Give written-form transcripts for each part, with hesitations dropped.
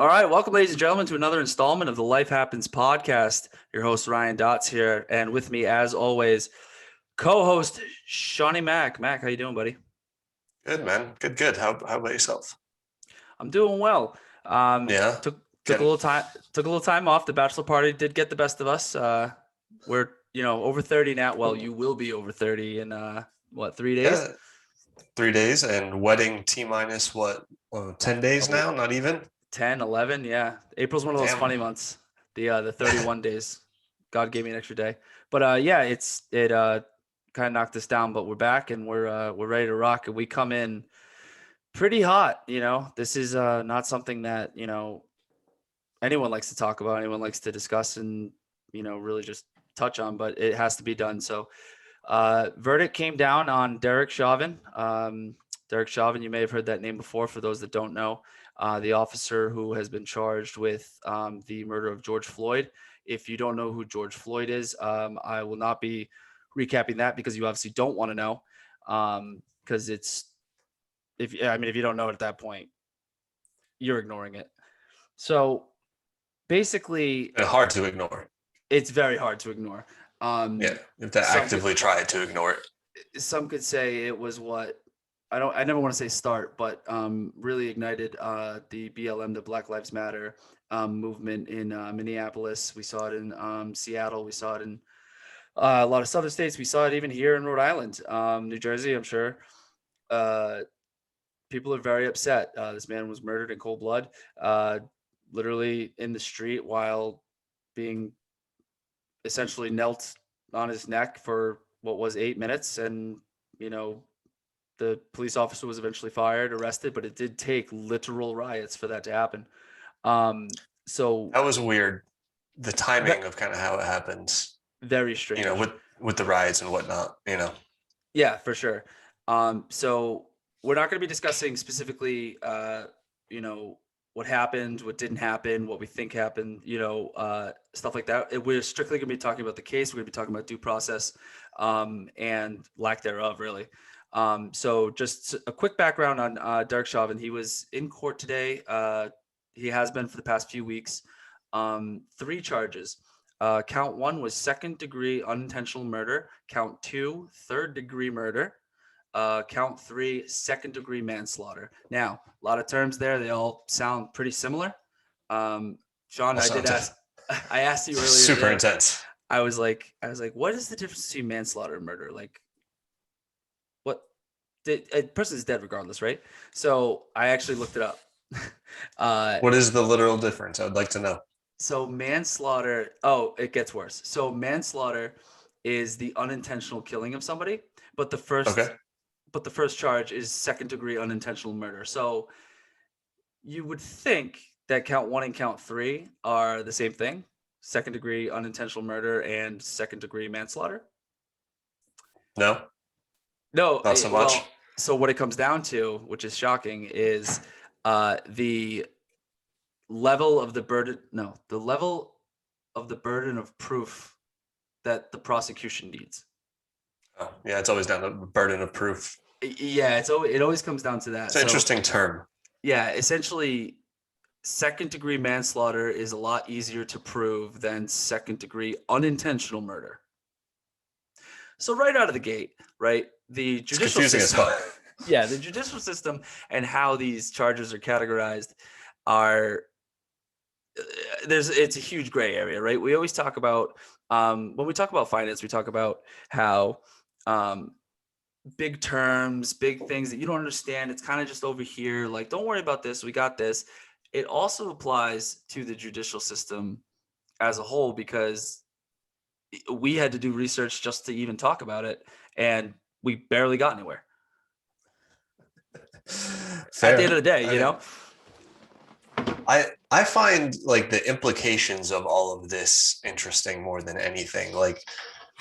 All right, welcome, ladies and gentlemen, to another installment of the Life Happens podcast. Your host Ryan Dots here, and with me, as always, co-host Shawnee Mack. Mac, how you doing, buddy? Good, man. Good. How about yourself? I'm doing well. Yeah. Took a little time. Took a little time off. The bachelor party did get the best of us. We're over 30 now. Well, you will be over 30 in 3 days? Yeah. 3 days and wedding T minus what? 10 days Oh, now? Not even? 10, 11. Yeah, April's one of those Damn. funny months. The 31 days. God gave me an extra day. But yeah, it kind of knocked us down, but we're back and we're ready to rock. And we come in pretty hot. This is not something that anyone likes to talk about, anyone likes to discuss, and really just touch on. But it has to be done. So, verdict came down on Derek Chauvin. Derek Chauvin, you may have heard that name before. For those that don't know, the officer who has been charged with the murder of George Floyd. If you don't know who George Floyd is, I will not be recapping that because you obviously don't want to know. Because if you don't know it at that point, you're ignoring it. So basically, Hard to ignore. it's very hard to ignore. Yeah, you have to actively try to ignore it. Some could say it was what I never want to say start, but really ignited the BLM, the Black Lives Matter movement in Minneapolis. We saw it in Seattle. We saw it in a lot of southern states. We saw it even here in Rhode Island, New Jersey, I'm sure. People are very upset. This man was murdered in cold blood, literally in the street while being essentially knelt on his neck for what was 8 minutes. And, the police officer was eventually fired, arrested, but it did take literal riots for that to happen. So that was weird. The timing of kind of how it happens. Very strange. With the riots and whatnot, Yeah, for sure. So we're not going to be discussing specifically, what happened, what didn't happen, what we think happened, stuff like that. We're strictly going to be talking about the case. We're going to be talking about due process and lack thereof, really. So just a quick background on Derek Chauvin. He was in court today. He has been for the past few weeks. 3 charges. Count 1 was second-degree unintentional murder. Count 2, third-degree murder. Count 3, second-degree manslaughter. Now, a lot of terms there. They all sound pretty similar. Sean, I asked you earlier. Super today, intense. I was like, what is the difference between manslaughter and murder? Like, a person is dead regardless, right? So I actually looked it up. What is the literal difference? I would like to know. So manslaughter, it gets worse. So manslaughter is the unintentional killing of somebody, but the first charge is second-degree unintentional murder. So you would think that count 1 and count 3 are the same thing, second-degree unintentional murder and second-degree manslaughter. No, not so much. Well, so what it comes down to, which is shocking, is the level of the burden of proof that the prosecution needs. Oh, yeah, it's always down to burden of proof. Yeah, it always comes down to that. It's an interesting term. Yeah, essentially, second-degree manslaughter is a lot easier to prove than second-degree unintentional murder. So right out of the gate, right, the judicial system, the judicial system and how these charges are categorized it's a huge gray area, right? We always talk about when we talk about finance, we talk about how big terms, big things that you don't understand. It's kind of just over here. Like, don't worry about this. We got this. It also applies to the judicial system as a whole because we had to do research just to even talk about it, and we barely got anywhere. Fair. At the end of the day, I find like the implications of all of this interesting more than anything. Like,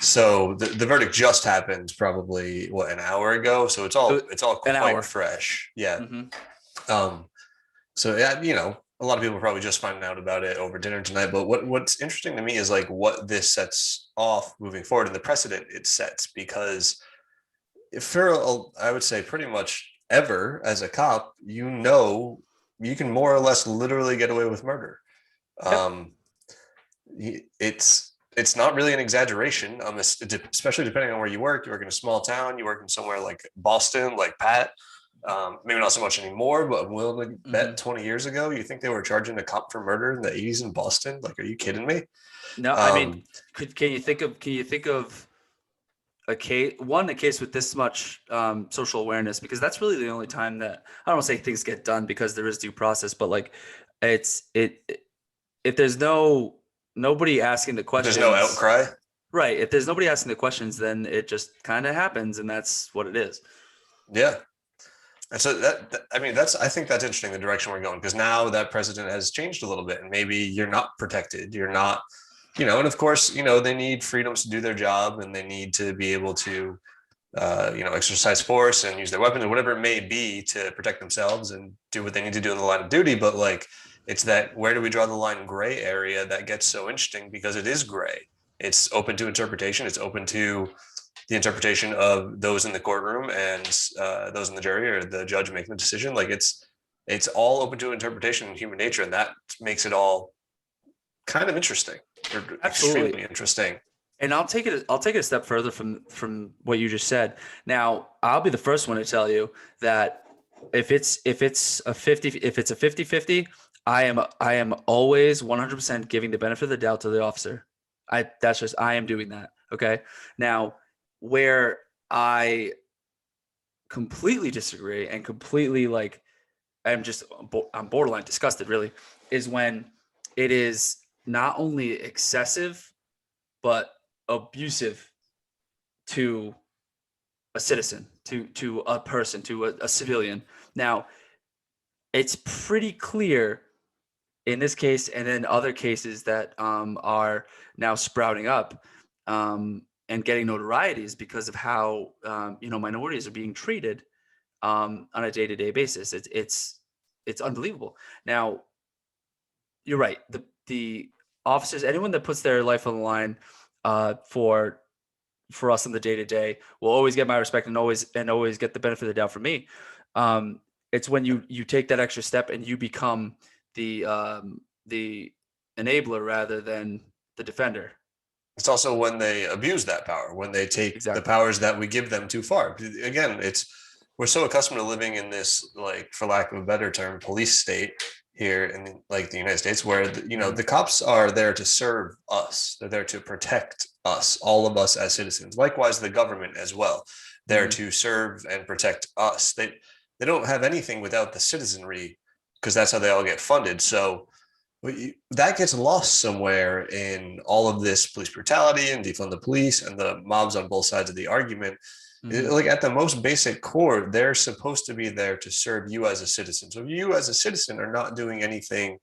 so the verdict just happened probably an hour ago, so it's all quite fresh. Yeah. Mm-hmm. So yeah, a lot of people are probably just finding out about it over dinner tonight. But what's interesting to me is like what this sets off moving forward and the precedent it sets, because for I would say pretty much ever as a cop, you can more or less literally get away with murder. Yep. It's not really an exaggeration, especially depending on where you work. You work in a small town, you work in somewhere like Boston, like Pat. Maybe not so much anymore, but I'm willing to bet 20 years ago, you think they were charging a cop for murder in the 80s in Boston? Like, are you kidding me? No, I mean, can you think of a case with this much social awareness? Because that's really the only time that I don't want to say things get done, because there is due process, but like if there's nobody asking the questions, there's no outcry. Right. If there's nobody asking the questions, then it just kind of happens, and that's what it is. Yeah. And so I think that's interesting, the direction we're going, because now that precedent has changed a little bit, and maybe you're not protected. You're not, and of course, they need freedoms to do their job, and they need to be able to, exercise force and use their weapons or whatever it may be to protect themselves and do what they need to do in the line of duty. But like, it's that, where do we draw the line gray area that gets so interesting, because it is gray. It's open to interpretation. It's open to the interpretation of those in the courtroom and those in the jury or the judge making the decision. Like, it's all open to interpretation in human nature, and that makes it all kind of interesting, or extremely interesting. And I'll take it a step further from what you just said. Now, I'll be the first one to tell you that if it's a 50-50, I am always 100% giving the benefit of the doubt to the officer. I am doing that. Okay. Now, where I completely disagree and completely I'm borderline disgusted, really, is when it is not only excessive but abusive to a citizen, to a person, to a civilian. Now, it's pretty clear in this case and in other cases that are now sprouting up and getting notorieties because of how minorities are being treated on a day-to-day basis. It's unbelievable. Now, you're right. The officers, anyone that puts their life on the line for us in the day-to-day will always get my respect and always get the benefit of the doubt from me. It's when you take that extra step and you become the enabler rather than the defender. It's also when they abuse that power, when they take the powers that we give them too far. Again, we're so accustomed to living in this, like, for lack of a better term, police state here in like the United States, where the cops are there to serve us. They're there to protect us, all of us as citizens. Likewise, the government as well, there to serve and protect us. They don't have anything without the citizenry, because that's how they all get funded. So that gets lost somewhere in all of this police brutality and defund the police and the mobs on both sides of the argument. Like, at the most basic core, they're supposed to be there to serve you as a citizen. So if you as a citizen are not doing anything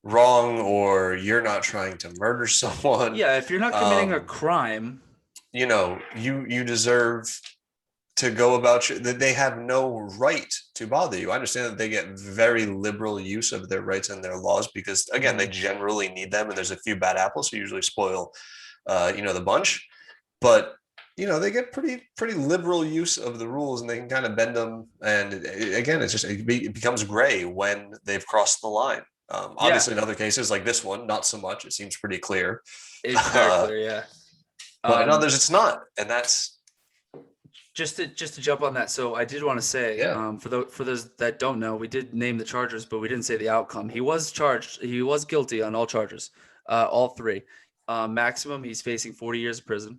wrong, or you're not trying to murder someone, if you're not committing a crime, you deserve to go about that. They have no right to bother you. I understand that they get very liberal use of their rights and their laws, because again, they generally need them, and there's a few bad apples who usually spoil the bunch. But they get pretty liberal use of the rules, and they can kind of bend them. And again, it becomes gray when they've crossed the line. Obviously, in other cases like this one, not so much. It seems pretty clear. It's very clear, yeah. But in others, it's not, and that's just to jump on that. So I did want to say, for those that don't know, we did name the charges, but we didn't say the outcome. He was charged. He was guilty on all charges, all three. Maximum, he's facing 40 years of prison.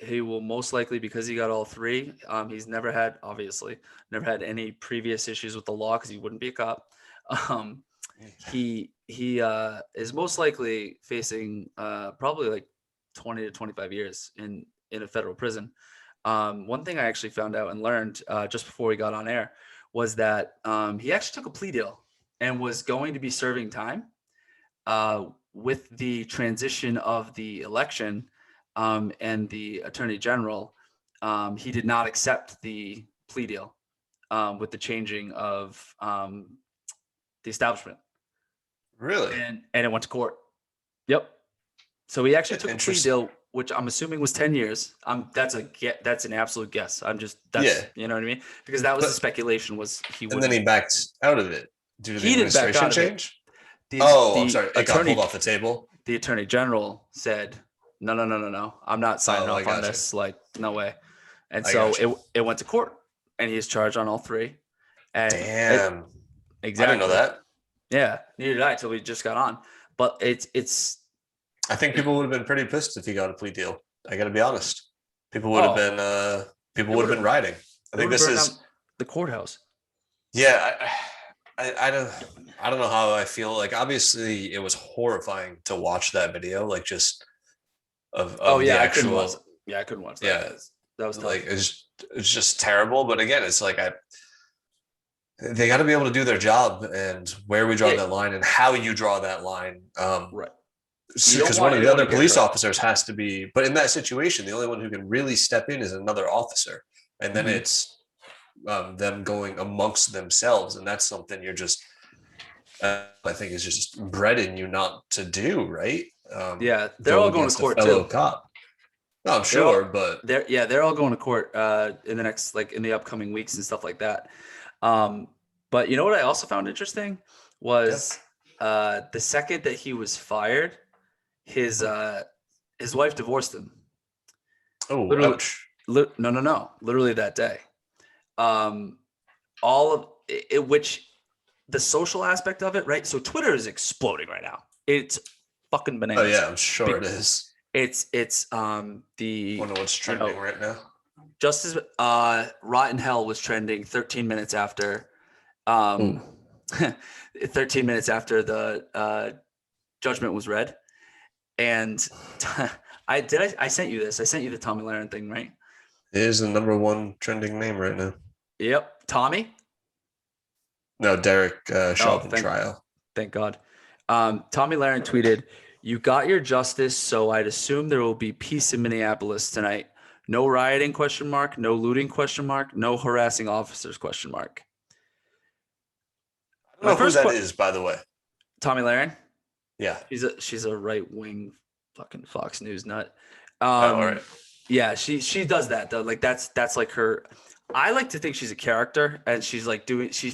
He will most likely, because he got all three, he's never had any previous issues with the law, because he wouldn't be a cop. He is most likely facing probably like 20 to 25 years in a federal prison. One thing I actually found out and learned just before we got on air was that he actually took a plea deal and was going to be serving time. With the transition of the election and the attorney general, he did not accept the plea deal with the changing of the establishment. Really? And it went to court. Yep. So he actually took a plea deal which I'm assuming was 10 years. That's an absolute guess. Yeah. You know what I mean? Because that was the speculation was he would. And then he backed out of it due to the He didn't back administration out of it. change. I'm sorry. It got Attorney pulled off the table. The attorney general said, no. I'm not signing off on this. Like, no way. And so it went to court, and he's charged on all three. And damn. Exactly. I didn't know that. Yeah, neither did I until we just got on. But it's. I think people would have been pretty pissed if he got a plea deal. I got to be honest. People would have been. People would have been rioting. I think this is the courthouse. Yeah, I don't know how I feel. Like, obviously, it was horrifying to watch that video. Like, just of the actual. I couldn't watch that. Yeah, that was tough. Like it's just terrible. But again, it's like they got to be able to do their job, and where we draw that line and how you draw that line. Right. Because one of the other police officers has to be, but in that situation, the only one who can really step in is another officer, and then it's them going amongst themselves, and that's something you're just, I think, is just bred in you not to do, right? They're all going to court too. Cop. No, I'm sure, but they're all going to court in the next, like, in the upcoming weeks and stuff like that. But you know what I also found interesting was the second that he was fired, his wife divorced him. Oh, literally, ouch. No. Literally that day. All of it, which the social aspect of it, right? So Twitter is exploding right now. It's fucking bananas. Oh yeah, I'm sure it is. It's the. Wonder what's trending right now. Just as Rotten Hell was trending 13 minutes after, 13 minutes after the judgment was read. And I sent you this. I sent you the Tommy Lahren thing, right? It is the #1 trending name right now. Yep. Tommy? No, Derek Chauvin trial. Thank God. Tommy Lahren tweeted, "You got your justice, so I'd assume there will be peace in Minneapolis tonight. No rioting, ? No looting, ? No harassing officers, ? I don't know who that is, by the way. Tommy Lahren? Yeah. She's a right-wing fucking Fox News nut. All right. Yeah, she does that though. Like that's like her. I like to think she's a character, and she's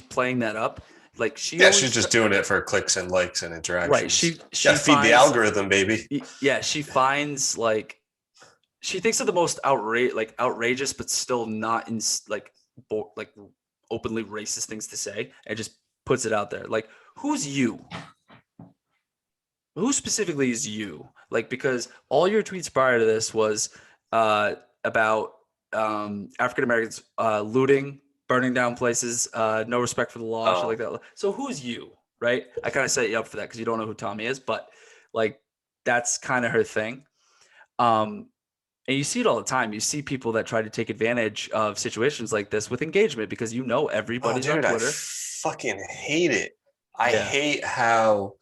playing that up. Like she's just doing it for clicks and likes and interactions. Right. She feed the algorithm, baby. Yeah, she finds, like, she thinks of the most outrageous, but still not in like openly racist things to say, and just puts it out there. Like, who's you? Who specifically is you? Like, because all your tweets prior to this was about African Americans looting, burning down places, no respect for the law, shit like that. So who's you, right? I kind of set you up for that because you don't know who Tommy is, but like that's kind of her thing. And you see it all the time. You see people that try to take advantage of situations like this with engagement because everybody's on Twitter. I fucking hate it. I hate how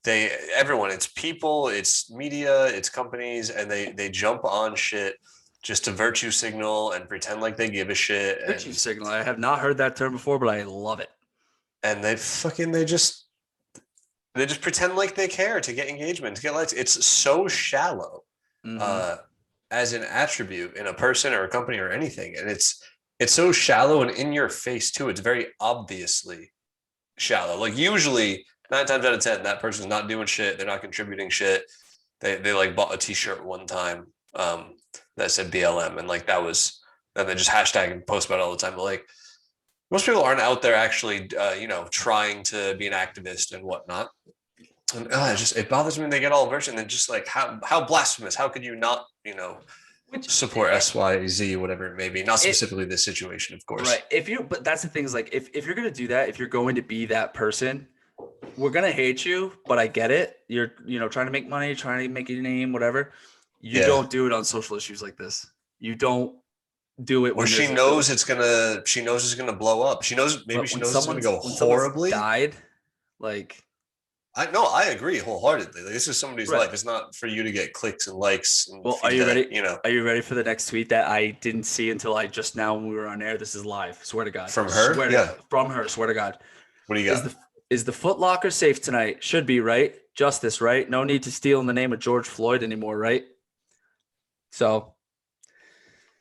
everyone, it's people, it's media, it's companies, and they jump on shit just to virtue signal and pretend like they give a shit. Virtue signal. I have not heard that term before, but I love it. And they just pretend like they care to get engagement, to get likes. It's so shallow as an attribute in a person or a company or anything. And it's so shallow and in your face too. It's very obviously shallow. Like, usually 9 times out of 10, that person's not doing shit. They're not contributing shit. They like bought a t-shirt one time that said BLM, and like that was, and they just hashtag and post about it all the time. But like, most people aren't out there actually, trying to be an activist and whatnot. And it bothers me when they get all virtue, and then just like how blasphemous. How could you not, support SYZ, whatever it may be? Not specifically this situation, of course. Right. But that's the thing is, like, if you're gonna do that, if you're going to be that person, we're gonna hate you. But I get it. You're trying to make money, trying to make your name, whatever. You don't do it on social issues like this. You don't do it when she knows it's gonna blow up. She knows it's gonna go horribly. Died, like, I agree wholeheartedly. Like, this is somebody's life. It's not for you to get clicks and likes. And are you ready? Are you ready for the next tweet that I didn't see until I just now when we were on air? This is live. Swear to God. From her? From her. Swear to God. What do you got? Is the Foot Locker safe tonight? Should be, right? Justice, right? No need to steal in the name of George Floyd anymore, right? So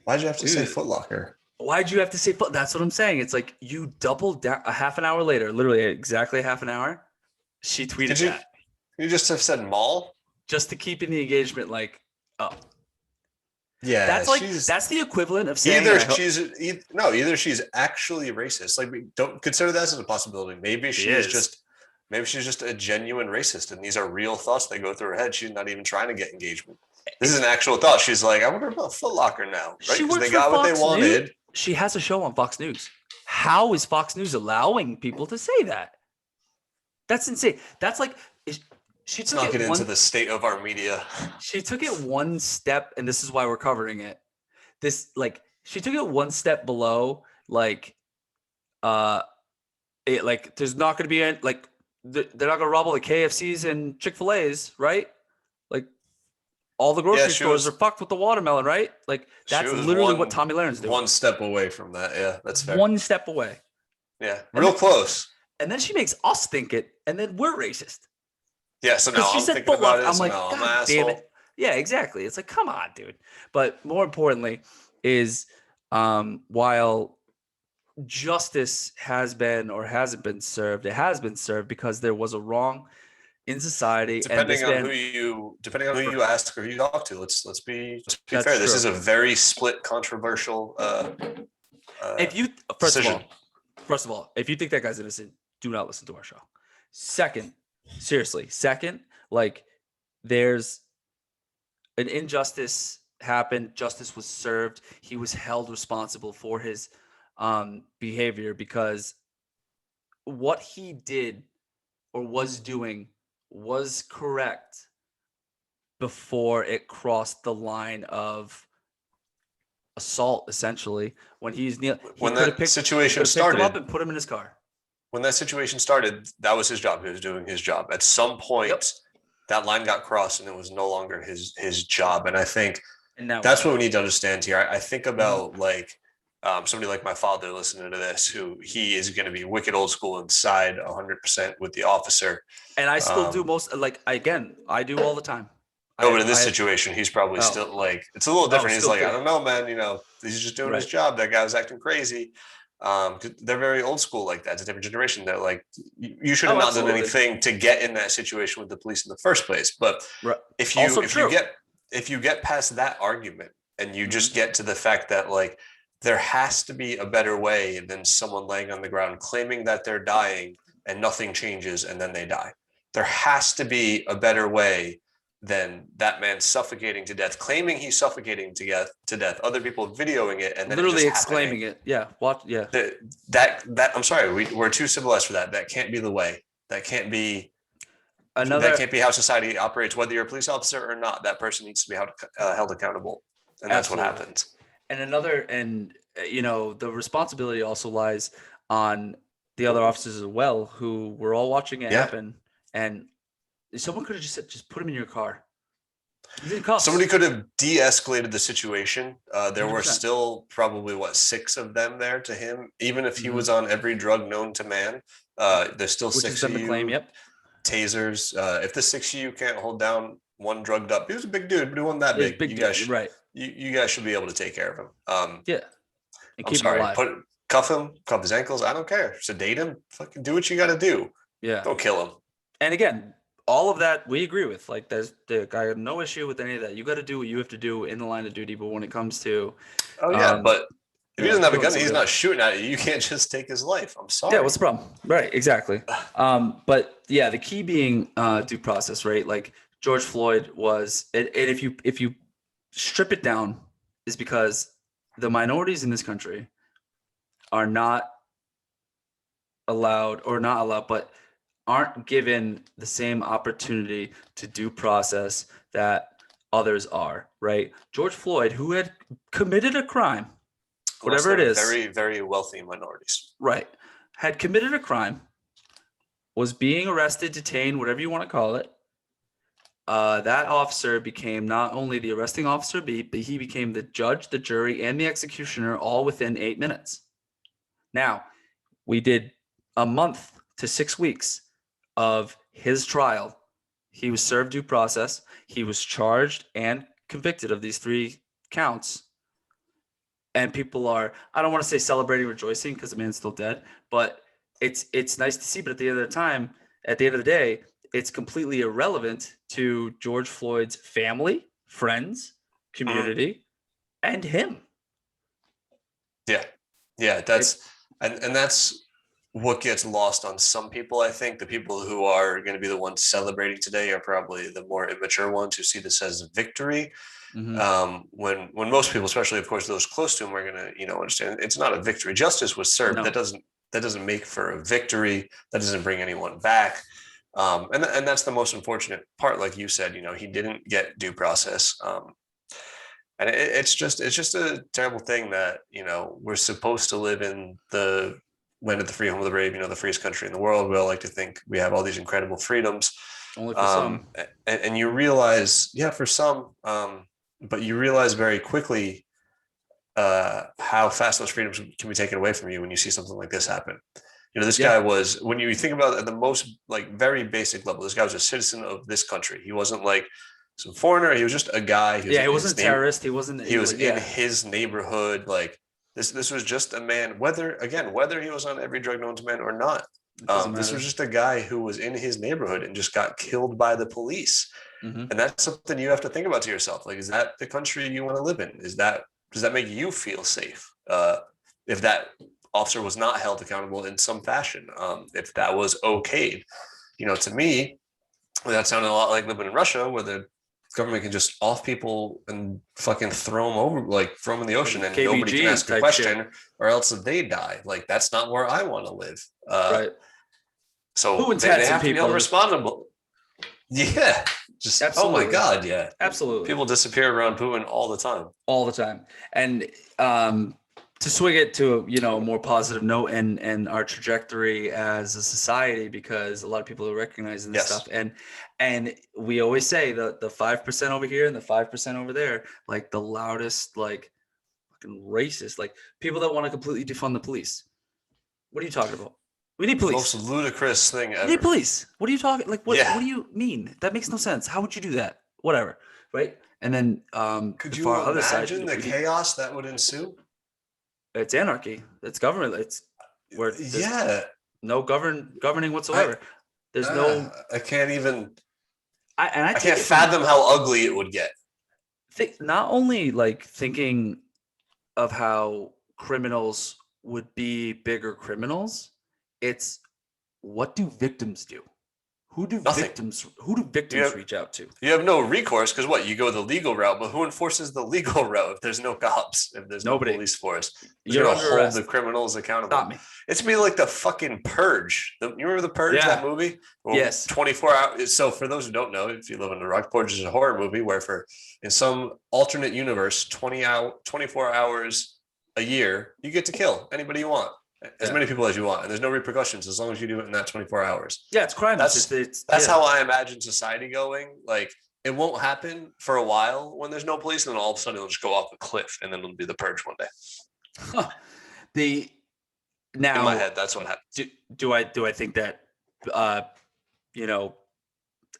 why'd you have to say Foot Locker? Why'd you have to say foot? That's what I'm saying. It's like you doubled down a half an hour later, literally exactly half an hour. She tweeted that. You just have said mall? Just to keep in the engagement, like, oh. Yeah, that's the equivalent of saying either she's actually racist. Like, we don't consider that as a possibility. Maybe she's just a genuine racist, and these are real thoughts that go through her head. She's not even trying to get engagement. This is an actual thought. She's like, I wonder about Foot Locker now, right? Because they got what they wanted. News. She has a show on Fox News. How is Fox News allowing people to say that? That's insane. That's like she took not get into the state of our media. She took it one step, and this is why we're covering it. She took it one step below, there's not going to be they're not going to rob all the KFCs and Chick-fil-A's, right? Like all the grocery stores are fucked with the watermelon, right? Like that's literally what Tomi Lahren's doing. One step away from that. Yeah, that's fair. One step away. Yeah, real close. And then she makes us think it, and then we're racist. Yeah, so now I'm thinking about it. I'm like, God damn it. Yeah, exactly. It's like, come on, dude. But more importantly is while justice has been or hasn't been served, it has been served because there was a wrong in society. Depending on who you ask or who you talk to. Let's be fair. True. This is a very split, controversial decision. First of all, if you think that guy's innocent, do not listen to our show. Second, like there's an injustice happened. Justice was served. He was held responsible for his behavior because what he did or was doing was correct before it crossed the line of assault. Essentially, when that situation started, him up and put him in his car. When that situation started, that was his job. He was doing his job. At some point, that line got crossed, and it was no longer his job. And I think that's what we need to understand here. I think about somebody like my father listening to this, who he is going to be wicked old school inside 100% with the officer. And I still do I do all the time. But in this situation, he's probably still it's a little different. He's like, I don't know, man. He's just doing his job. That guy was acting crazy. They're very old school like that. It's a different generation that you should have not done anything to get in that situation with the police in the first place. But if you get past that argument and you just get to the fact that there has to be a better way than someone laying on the ground claiming that they're dying and nothing changes and then they die. There has to be a better way than that man suffocating to death, claiming he's suffocating to death, other people videoing it, and then literally exclaiming it. Yeah. What? Yeah. That I'm sorry, we're too civilized for that. That can't be the way. That can't be how society operates, whether you're a police officer or not. That person needs to be held accountable. And that's what happens. And the responsibility also lies on the other officers as well, who were all watching it happen. And someone could have just said, just put him in your car. Somebody could have de-escalated the situation. There 100%. Were still probably 6 of them there to him. Even if he was on every drug known to man, there's still 6 of you. Claim, yep. Tasers. If the 6 of you can't hold down one drugged up, he was a big dude, but he wasn't that big. You guys should be able to take care of him. Yeah. And keep him alive. Cuff him, cuff his ankles. I don't care. Sedate him. Fucking do what you got to do. Yeah. Don't kill him. And again, all of that we agree with. I have no issue with any of that. You got to do what you have to do in the line of duty. But when it comes to, but if he doesn't have a gun, he's not shooting at you. You can't just take his life. I'm sorry. Yeah, what's the problem? Right, exactly. But yeah, the key being due process, right? Like George Floyd was, and if you strip it down, is because the minorities in this country are not allowed, but aren't given the same opportunity to due process that others are, right? George Floyd, who had committed a crime, whatever it is. Very, very wealthy minorities. Right. Had committed a crime, was being arrested, detained, whatever you want to call it. That officer became not only the arresting officer, but he became the judge, the jury, and the executioner all within 8 minutes. Now, we did a month to 6 weeks of his trial. He was served due process. He was charged and convicted of these 3 counts, and people are, I don't want to say celebrating, rejoicing, because the man's still dead, but it's nice to see. But at the end of the day, it's completely irrelevant to George Floyd's family, friends, community, and him. Yeah, that's what gets lost on some people. I think the people who are going to be the ones celebrating today are probably the more immature ones who see this as a victory. When most people, especially of course those close to him, are going to understand it's not a victory. Justice was served. No. That doesn't make for a victory. That doesn't bring anyone back. And that's the most unfortunate part. Like you said, he didn't get due process. And it's just a terrible thing that we're supposed to live in the land of the free, home of the brave, the freest country in the world. We all like to think we have all these incredible freedoms. Only for some. And you realize, for some, but you realize very quickly how fast those freedoms can be taken away from you when you see something like this happen. This guy was, when you think about it at the most very basic level, this guy was a citizen of this country. He wasn't like some foreigner. He was just a guy. He wasn't a terrorist. He was in his neighborhood. Like this was just a man, whether he was on every drug known to man or not. This was just a guy who was in his neighborhood and just got killed by the police. And that's something you have to think about to yourself. Like, is that the country you want to live in? Does that make you feel safe? If that officer was not held accountable in some fashion, if that was okayed, to me, that sounded a lot like living in Russia, where the government can just off people and fucking throw them over, like throw them in the ocean, and KBG nobody can ask a question, or else they die. Like, that's not where I want to live. Right. So they have to be held responsible. Yeah. Just absolutely. Oh my God, yeah. Absolutely. People disappear around Putin all the time. All the time. And to swing it to a more positive note and our trajectory as a society, because a lot of people are recognizing this stuff. And we always say the 5% over here and the 5% over there, like the loudest, like fucking racist, like people that want to completely defund the police. What are you talking about? We need police. The most ludicrous thing ever. We need police. What are you talking? Like, what do you mean? That makes no sense. How would you do that? Whatever. Right. And then, could you imagine the chaos that would ensue? It's anarchy. It's government. It's where no governing whatsoever. I can't even. I can't fathom how ugly it would get. Not only like thinking of how criminals would be bigger criminals. It's what do victims do? Who do victims reach out to? You have no recourse because you go the legal route, but who enforces the legal route if there's no cops, if there's no police force? You're going to hold the criminals accountable. Stop me. It's me like the fucking Purge. You remember the Purge, that movie? Well, yes. 24 hours. So for those who don't know, if you live in the Rock, Purge is a horror movie where in some alternate universe, 24 hours a year, you get to kill anybody you want. As many people as you want, and there's no repercussions as long as you do it in that 24 hours. Yeah, it's crime. That's how I imagine society going. Like, it won't happen for a while when there's no police, and then all of a sudden it'll just go off a cliff, and then it'll be the Purge one day. Now in my head, that's what happens. Do I think that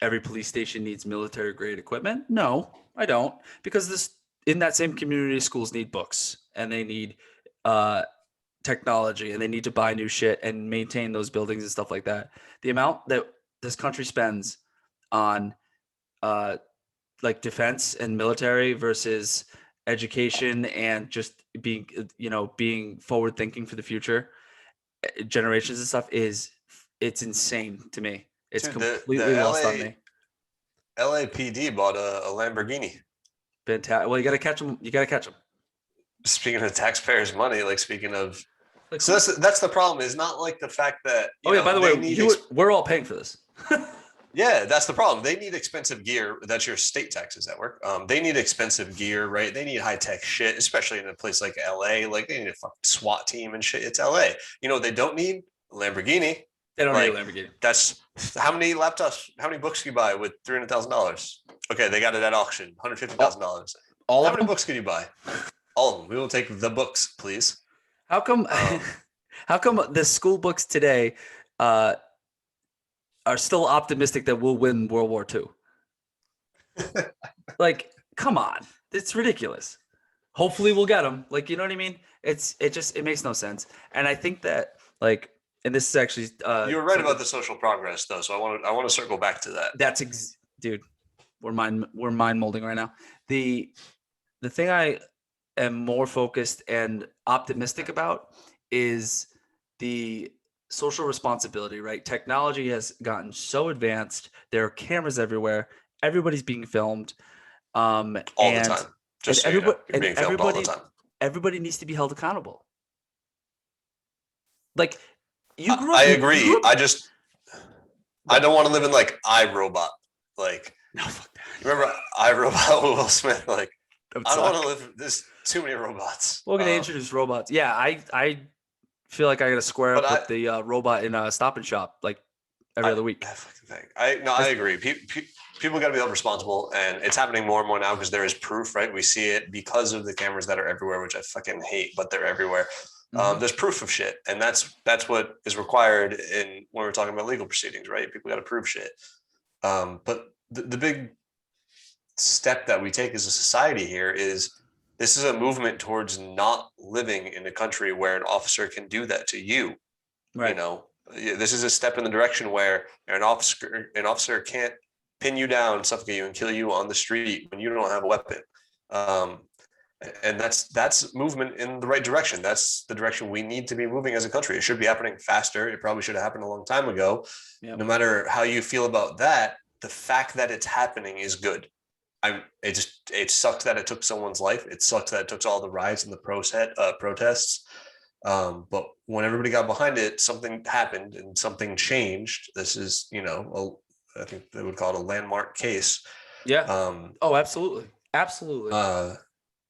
every police station needs military grade equipment? No, I don't, because in that same community, schools need books and they need technology, and they need to buy new shit and maintain those buildings and stuff like that. The amount that this country spends on like defense and military versus education and just being forward thinking for the future generations and stuff it's insane to me. It's completely lost on me. LAPD bought a Lamborghini. Fantastic. Well, you got to catch them. Speaking of taxpayers' money, speaking of, so that's the problem. Is not like the fact that. By the way, we're all paying for this. Yeah, that's the problem. They need expensive gear. That's your state taxes at work. They need expensive gear, right? They need high tech shit, especially in a place like LA. Like, they need a fucking SWAT team and shit. It's LA. They don't need a Lamborghini. They don't need a Lamborghini. That's how many laptops, how many books can you buy with $300,000? Okay, they got it at auction, $150,000. How many books can you buy? All of them. We will take the books, please. How come? How come the school books today are still optimistic that we'll win World War II? come on, it's ridiculous. Hopefully we'll get them. Like, you know what I mean? It makes no sense. And I think that, like, and this is actually you were right about the social progress though, so I want to circle back to that. Dude, we're mind molding right now. The thing I am more focused and optimistic about is the social responsibility, right? Technology has gotten so advanced. There are cameras everywhere. Everybody's being filmed. All the time. Just so you know, you're being filmed all the time. Everybody needs to be held accountable. Like, you grew up. I agree. I don't want to live in like iRobot. Like, no, fuck that. Remember iRobot with Will Smith? Like, I don't want to live. There's too many robots. We're gonna introduce robots. Yeah, I feel like I gotta square up with the robot in Stop and Shop like every other week. That fucking thing. I agree. People got to be held responsible, and it's happening more and more now because there is proof, right? We see it because of the cameras that are everywhere, which I fucking hate, but they're everywhere. There's proof of shit, and that's what is required in when we're talking about legal proceedings, right? People got to prove shit. But the big step that we take as a society here is this is a movement towards not living in a country where an officer can do that to you. Right. You know, this is a step in the direction where an officer can't pin you down, suffocate you, and kill you on the street when you don't have a weapon. And that's movement in the right direction. That's the direction we need to be moving as a country. It should be happening faster. It probably should have happened a long time ago. Yep. No matter how you feel about that, the fact that it's happening is good. It sucked that it took someone's life. It sucked that it took all the riots and the protests. But when everybody got behind it, something happened and something changed. This is, I think they would call it a landmark case. Yeah. Oh, absolutely. Absolutely.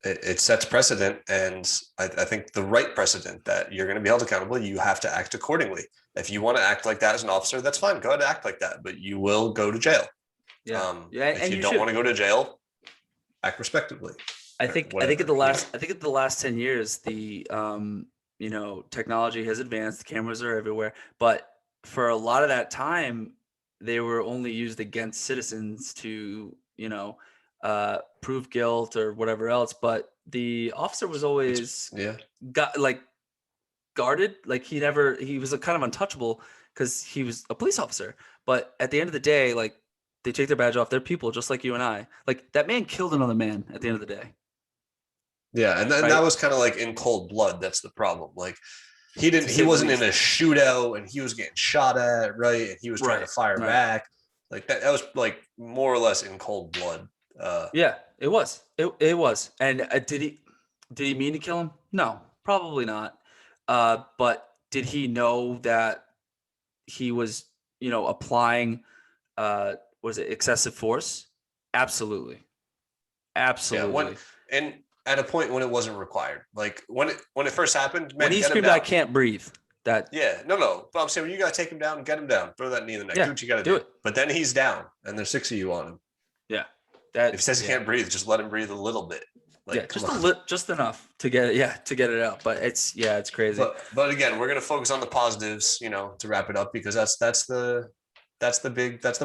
It sets precedent, and I think the right precedent that you're going to be held accountable. You have to act accordingly. If you want to act like that as an officer, that's fine. Go ahead and act like that, but you will go to jail. Yeah. If you don't want to go to jail, act respectively. I think at the last 10 years, the technology has advanced. The cameras are everywhere, but for a lot of that time, they were only used against citizens to prove guilt or whatever else. But the officer was always guarded. Like he was kind of untouchable because he was a police officer. But at the end of the day, like, they take their badge off. They're people just like you and I. Like, that man killed another man at the end of the day. Yeah, and then that was kind of like in cold blood. That's the problem. Like, he wasn't in a shootout and he was getting shot at, right? And he was trying to fire back. Like that was like more or less in cold blood. Yeah, it was. It was. And did he mean to kill him? No, probably not. But did he know that he was, applying was it excessive force? Absolutely. Yeah, and at a point when it wasn't required, like when it first happened, man, when he screamed, "I can't breathe." But I'm saying, when you gotta take him down, get him down, throw that knee in the neck, do what you gotta do it. But then he's down, and there's 6 of you on him. Yeah, if he says he can't breathe, just let him breathe a little bit. Like, just enough to get it out. But it's crazy. But again, we're gonna focus on the positives, to wrap it up, because that's the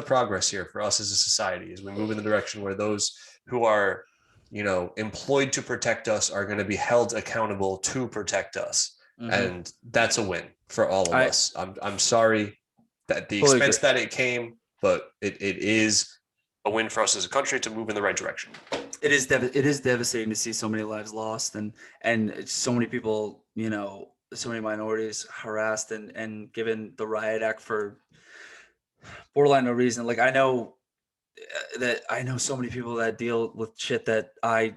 progress here for us as a society, as we move in the direction where those who are, employed to protect us are going to be held accountable to protect us. Mm-hmm. And that's a win for all of us. I'm sorry that the expense that it came, but it is a win for us as a country to move in the right direction. It is devastating to see so many lives lost and so many people, so many minorities harassed and given the riot act for borderline no reason. Like, I know so many people that deal with shit that I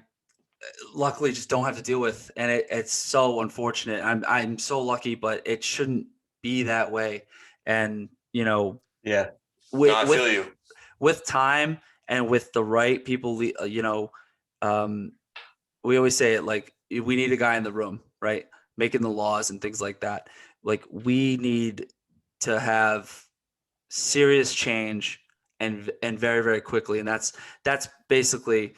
luckily just don't have to deal with, and it's so unfortunate. I'm so lucky, but it shouldn't be that way. And I feel you. With time and with the right people, we always say it, like, we need a guy in the room, right, making the laws and things like that. Like, we need to have serious change and very, very quickly. And that's basically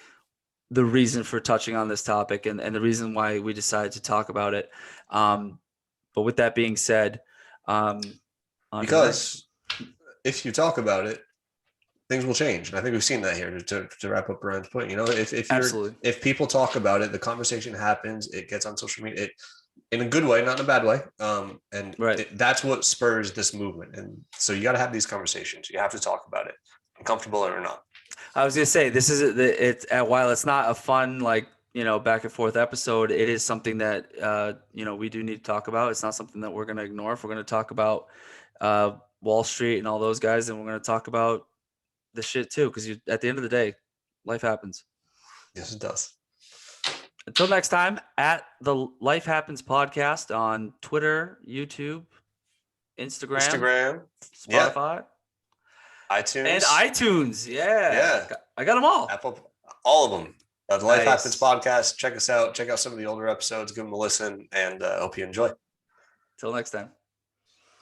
the reason for touching on this topic and the reason why we decided to talk about it. But with that being said, because if you talk about it, things will change. And I think we've seen that here to wrap up Brian's point. You know, Absolutely. if people talk about it, the conversation happens, it gets on social media, in a good way, not in a bad way. And that's what spurs this movement. And so you got to have these conversations. You have to talk about it, uncomfortable or not. I was going to say, this is it's while it's not a fun, like, you know, back and forth episode, it is something that, you know, we do need to talk about. It's not something that we're going to ignore. If we're going to talk about Wall Street and all those guys, then we're going to talk about the shit too. Because at the end of the day, life happens. Yes, it does. Until next time, at the Life Happens podcast on Twitter, YouTube, Instagram, Spotify, iTunes, and iTunes. Yeah. I got them all. Apple, all of them. The Life Happens podcast. Check us out. Check out some of the older episodes. Give them a listen, and hope you enjoy. Till next time.